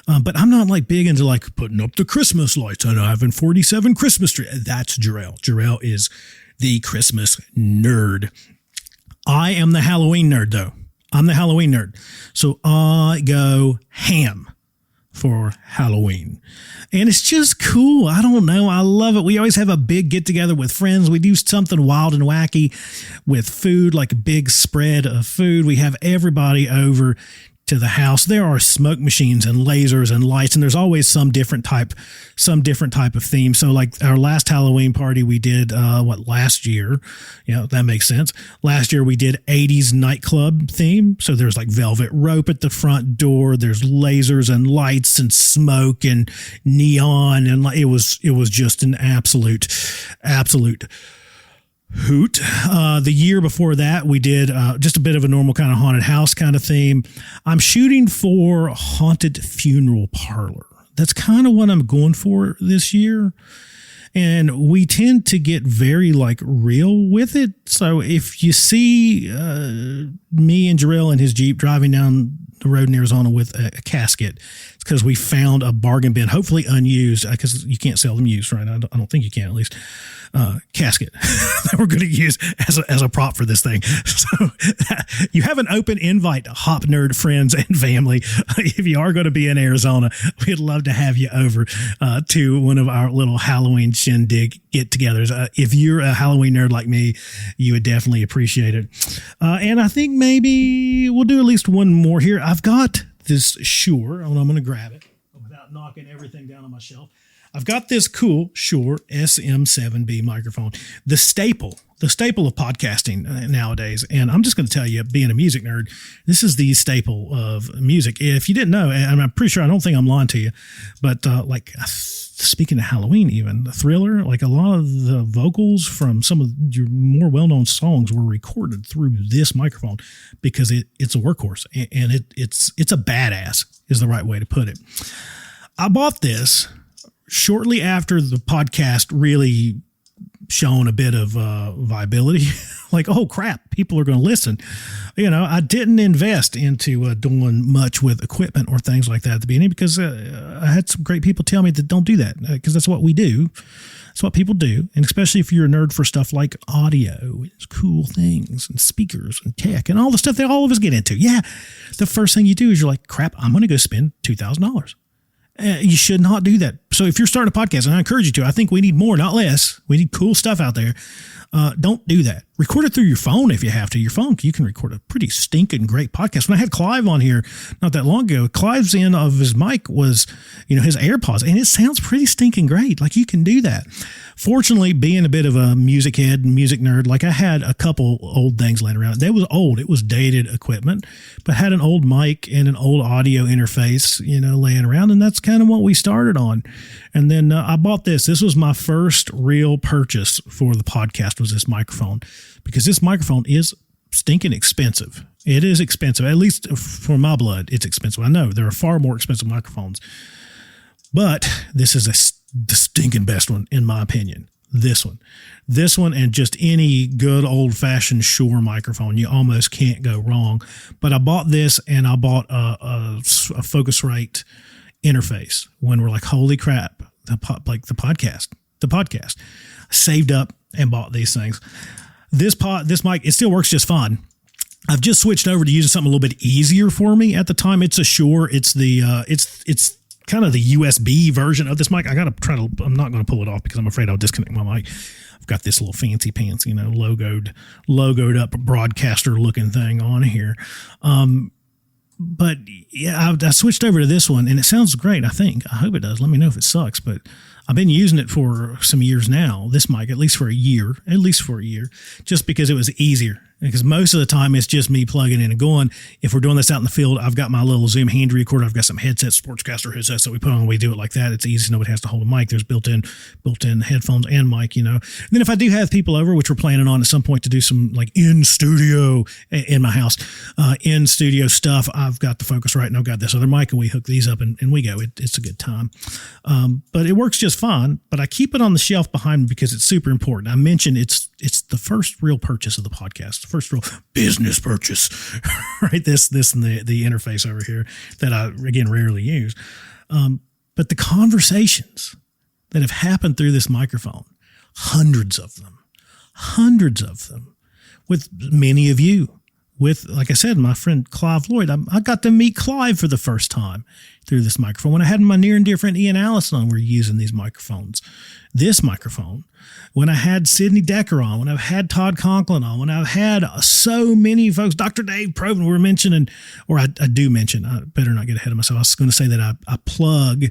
But I'm not like big into like putting up the Christmas lights and having 47 Christmas trees. That's Jarrell. Jarrell is the Christmas nerd. I am the Halloween nerd, though. I'm the Halloween nerd. So I go ham for Halloween. And it's just cool. I don't know. I love it. We always have a big get together with friends. We do something wild and wacky with food, like a big spread of food. We have everybody over to the house. There are smoke machines and lasers and lights, and there's always some different type of theme. So like our last Halloween party we did last year. Yeah, that makes sense. Last year we did 80s nightclub theme. So there's like velvet rope at the front door. There's lasers and lights and smoke and neon, and it was just an absolute hoot. The year before that, we did just a bit of a normal kind of haunted house kind of theme. I'm shooting for haunted funeral parlor. That's kind of what I'm going for this year. And we tend to get very like real with it. So if you see me and Jarrell in his Jeep driving down the road in Arizona with a casket, it's because we found a bargain bin, hopefully unused, because you can't sell them used, right? I don't think you can, at least. Casket that we're going to use as a prop for this thing. So you have an open invite, HOP Nerd friends and family. If you are going to be in Arizona, we'd love to have you over to one of our little Halloween shindig get-togethers. If you're a Halloween nerd like me, you would definitely appreciate it. And I think maybe we'll do at least one more here. I've got this Shure. I'm going to grab it without knocking everything down on my shelf. I've got this cool Shure SM7B microphone, the staple of podcasting nowadays. And I'm just going to tell you, being a music nerd, this is the staple of music. If you didn't know, and I'm pretty sure, I don't think I'm lying to you, but speaking of Halloween, even the Thriller, like a lot of the vocals from some of your more well-known songs were recorded through this microphone because it's a workhorse, and it's a badass is the right way to put it. I bought this shortly after the podcast really shown a bit of viability. Like, oh crap, people are going to listen. I didn't invest into doing much with equipment or things like that at the beginning because I had some great people tell me that don't do that because that's what we do. That's what people do. And especially if you're a nerd for stuff like audio and cool things and speakers and tech and all the stuff that all of us get into. Yeah. The first thing you do is you're like, crap, I'm going to go spend $2,000. You should not do that. So if you're starting a podcast, and I encourage you to, I think we need more, not less. We need cool stuff out there. Don't do that. Record it through your phone if you have to. Your phone, you can record a pretty stinking great podcast. When I had Clive on here not that long ago, Clive's end of his mic was, his AirPods, and it sounds pretty stinking great. Like, you can do that. Fortunately, being a bit of a music head and music nerd, like I had a couple old things laying around. They was old. It was dated equipment, but had an old mic and an old audio interface, laying around. And that's kind of what we started on. And then I bought this. This was my first real purchase for the podcast, was this microphone, because this microphone is stinking expensive. It is expensive, at least for my blood. It's expensive. I know there are far more expensive microphones, but this is the stinking best one, in my opinion. This one, and just any good old fashioned Shure microphone, you almost can't go wrong. But I bought this, and I bought a Focusrite interface when we're like, holy crap, the podcast. I saved up and bought these things. This mic, it still works just fine. I've just switched over to using something a little bit easier for me. At the time, it's a Shure. It's the it's kind of the USB version of this mic. I'm not going to pull it off because I'm afraid I'll disconnect my mic. I've got this little fancy pants, logoed up broadcaster looking thing on here. But yeah, I switched over to this one, and it sounds great. I hope it does. Let me know if it sucks, but I've been using it for some years now, this mic, at least for a year, just because it was easier. Because most of the time it's just me plugging in and going. If we're doing this out in the field, I've got my little Zoom hand recorder. I've got some headsets, Sportscaster headsets that we put on. We do it like that. It's easy. Nobody has to hold a mic. There's built-in headphones and mic, And then if I do have people over, which we're planning on at some point to do some like in studio stuff, I've got the Focusrite and I've got this other mic, and we hook these up and we go. It's a good time. But it works just fine. But I keep it on the shelf behind me because it's super important. I mentioned it's the first real purchase of the podcast, the first real business purchase, right? This and the interface over here that I, again, rarely use. But the conversations that have happened through this microphone, hundreds of them, with many of you. With, like I said, my friend Clive Lloyd, I got to meet Clive for the first time through this microphone. When I had my near and dear friend Ian Allison on, we were using these microphones. This microphone. When I had Sidney Decker on, when I've had Todd Conklin on, when I've had so many folks, Dr. Dave Proven, we're mentioning, or I do mention, I better not get ahead of myself. I was going to say that I plug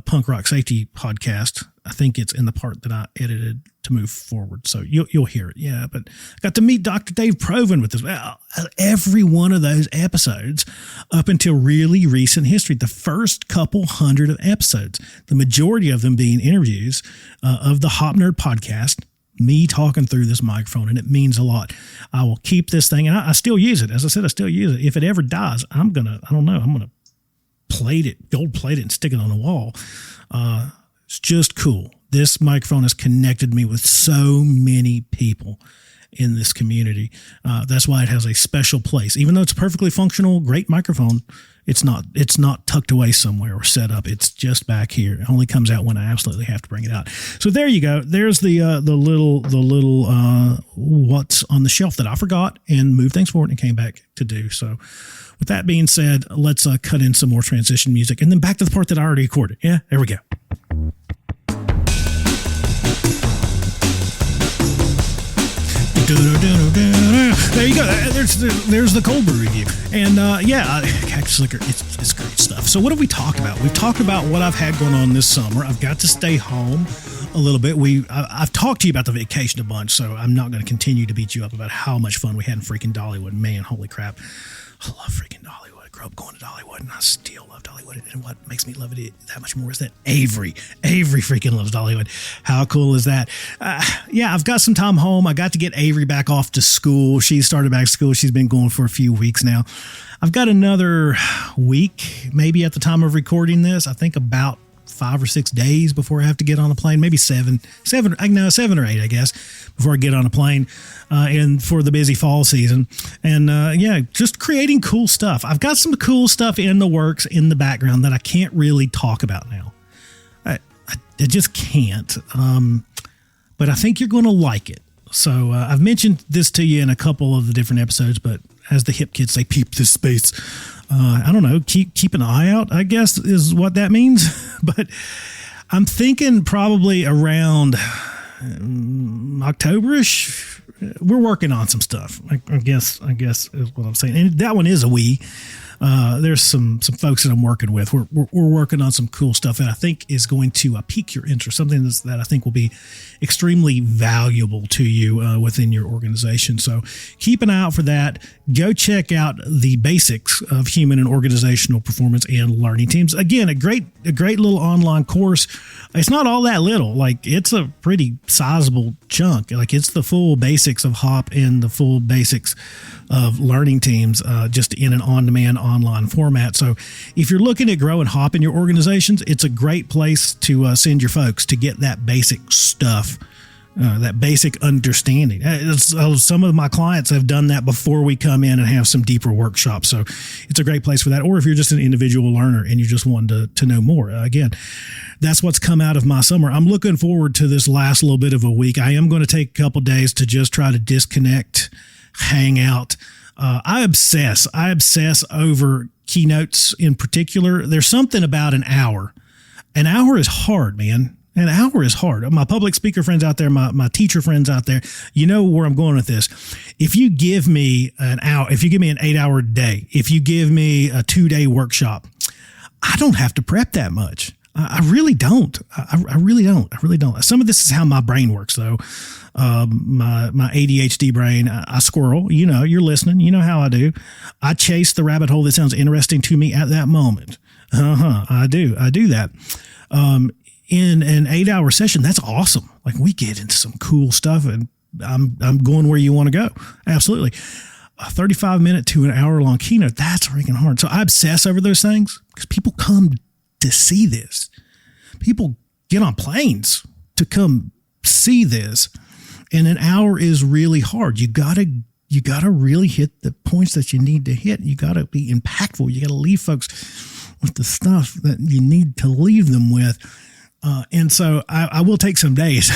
Punk Rock Safety Podcast. I think it's in the part that I edited to move forward. So you'll hear it. Yeah. But I got to meet Dr. Dave Proven with this. Well, every one of those episodes up until really recent history, the first couple hundred of episodes, the majority of them being interviews of the HOP Nerd podcast, me talking through this microphone, and it means a lot. I will keep this thing, and I still use it. As I said, I still use it. If it ever dies, I'm going to plate it, gold plate it, and stick it on the wall. It's just cool. This microphone has connected me with so many people in this community. That's why it has a special place. Even though it's a perfectly functional, great microphone, it's not tucked away somewhere or set up. It's just back here. It only comes out when I absolutely have to bring it out. So there you go. There's the little what's on the shelf that I forgot and moved things forward and came back to do. So with that being said, let's cut in some more transition music and then back to the part that I already recorded. Yeah, there we go. There you go. There's the cold brew review. And Cactus Liquor, it's great stuff. So what have we talked about? We've talked about what I've had going on this summer. I've got to stay home a little bit. I've talked to you about the vacation a bunch, so I'm not going to continue to beat you up about how much fun we had in freaking Dollywood. Man, holy crap. I love freaking Dollywood. I grew up going to Dollywood, and I still love Dollywood. And what makes me love it that much more is that Avery freaking loves Dollywood. How cool is that? I've got some time home. I got to get Avery back off to school. She started back to school. She's been going for a few weeks now. I've got another week, maybe at the time of recording this. I think about 5 or 6 days before I have to get on a plane, maybe 7 or 8, I guess, before I get on a plane, and for the busy fall season. And just creating cool stuff. I've got some cool stuff in the works in the background that I can't really talk about now. I just can't. But I think you're going to like it. So I've mentioned this to you in a couple of the different episodes, but as the hip kids say, peep this space. I don't know, keep an eye out, I guess, is what that means. But I'm thinking probably around October-ish. We're working on some stuff. I guess is what I'm saying. And that one is a we. there's some folks that I'm working with. We're working on some cool stuff that I think is going to pique your interest, something that I think will be extremely valuable to you within your organization. So keep an eye out for that. Go check out the basics of human and organizational performance and learning teams. Again, a great little online course. It's not all that little. Like, it's a pretty sizable chunk. Like, it's the full basics of HOP and the full basics of learning teams, just in an on-demand online format. So if you're looking at growing HOP in your organizations, it's a great place to send your folks to get that basic stuff. That basic understanding. Some of my clients have done that before we come in and have some deeper workshops. So it's a great place for that. Or if you're just an individual learner and you just want to know more. Again, that's what's come out of my summer. I'm looking forward to this last little bit of a week. I am going to take a couple days to just try to disconnect, hang out. I obsess over keynotes in particular. There's something about an hour. An hour is hard, man. An hour is hard. My public speaker friends out there, my teacher friends out there, you know where I'm going with this. If you give me an hour, if you give me an 8-hour day, if you give me a 2-day workshop, I don't have to prep that much. I really don't. I really don't. Some of this is how my brain works, though. My ADHD brain, I squirrel. You know, you're listening. You know how I do. I chase the rabbit hole that sounds interesting to me at that moment. I do that. In an 8-hour session, that's awesome. Like, we get into some cool stuff, and I'm going where you want to go. Absolutely. A 35-minute to an hour-long keynote, that's freaking hard. So I obsess over those things because people come to see this. People get on planes to come see this, and an hour is really hard. You gotta really hit the points that you need to hit. You gotta be impactful. You gotta leave folks with the stuff that you need to leave them with. And so I will take some days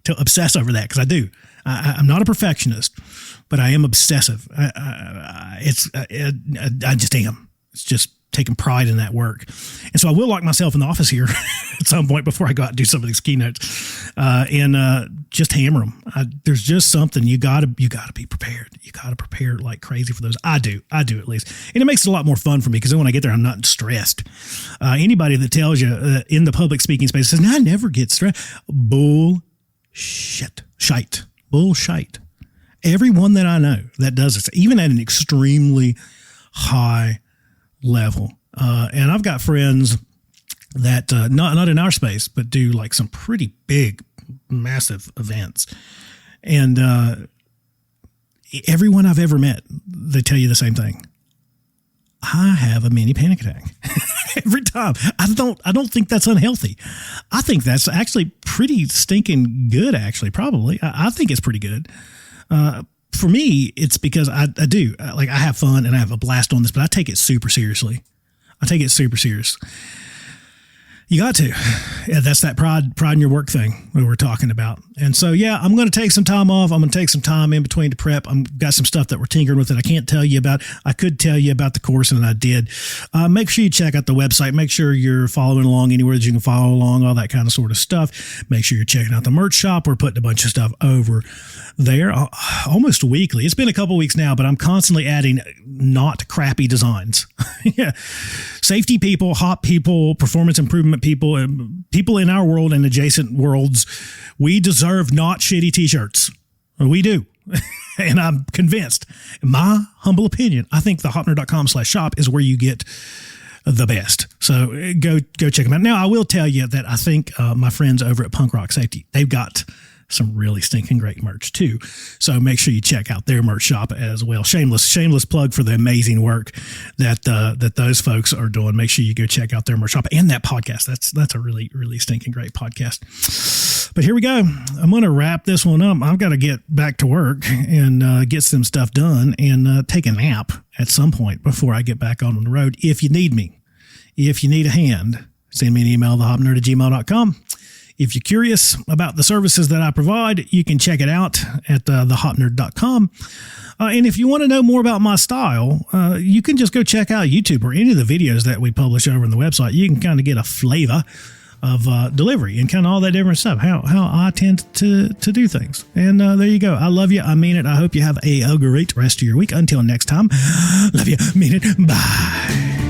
to obsess over that, because I do. I'm not a perfectionist, but I am obsessive. I just am. It's just taking pride in that work. And so I will lock myself in the office here at some point before I go out and do some of these keynotes, and just hammer them. There's just something you gotta be prepared. You gotta prepare like crazy for those. I do at least, and it makes it a lot more fun for me, because then when I get there, I'm not stressed. Anybody that tells you in the public speaking space says, "No, I never get stressed." Bullshit. Everyone that I know that does this, even at an extremely high level. And I've got friends that not in our space, but do like some pretty big, massive events. And everyone I've ever met, they tell you the same thing. I have a mini panic attack every time. I don't think that's unhealthy. I think that's actually pretty stinking good, actually, probably. I think it's pretty good. For me, it's because I do. Like, I have fun and I have a blast on this, but I take it super seriously. You got to. Yeah, that's that pride in your work thing that we're talking about. And so, yeah, I'm going to take some time off. I'm going to take some time in between to prep. I've got some stuff that we're tinkering with that I can't tell you about. I could tell you about the course, and I did. Make sure you check out the website. Make sure you're following along anywhere that you can follow along, all that kind of sort of stuff. Make sure you're checking out the merch shop. We're putting a bunch of stuff over there almost weekly. It's been a couple weeks now, but I'm constantly adding not crappy designs. Yeah. Safety people, HOP people, performance improvement people, people in our world and adjacent worlds, we deserve not shitty t-shirts. We do. And I'm convinced, in my humble opinion, I think the hopnerd.com/shop is where you get the best. So go check them out. Now, I will tell you that I think my friends over at Punk Rock Safety, they've got some really stinking great merch too. So make sure you check out their merch shop as well. Shameless plug for the amazing work that those folks are doing. Make sure you go check out their merch shop and that podcast. That's a really, really stinking great podcast. But here we go. I'm going to wrap this one up. I've got to get back to work and get some stuff done and take a nap at some point before I get back on the road. If you need me, if you need a hand, send me an email, thehopnerd@gmail.com. If you're curious about the services that I provide, you can check it out at thehopnerd.com. And if you want to know more about my style, you can just go check out YouTube or any of the videos that we publish over on the website. You can kind of get a flavor delivery and kind of all that different stuff, how I tend to do things. And there you go. I love you. I mean it. I hope you have a great rest of your week. Until next time, love you, mean it. Bye.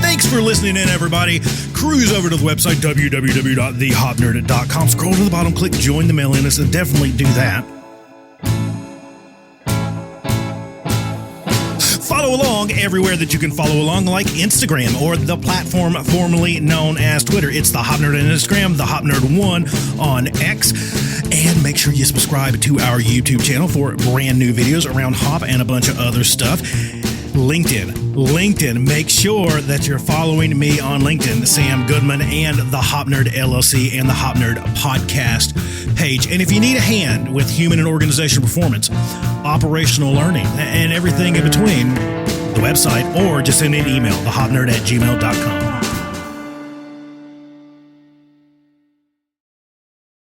Thanks for listening in, everybody. Cruise over to the website, www.thehopnerd.com. Scroll to the bottom, click join the mailing list, and definitely do that. Follow along everywhere that you can follow along, like Instagram or the platform formerly known as Twitter. It's the Hop Nerd on Instagram, the Hop Nerd 1 on X. And make sure you subscribe to our YouTube channel for brand new videos around hop and a bunch of other stuff. LinkedIn, make sure that you're following me on LinkedIn, Sam Goodman, and the HOP Nerd LLC and the HOP Nerd podcast page. And if you need a hand with human and organizational performance, operational learning, and everything in between, the website, or just send me an email, thehopnerd@gmail.com.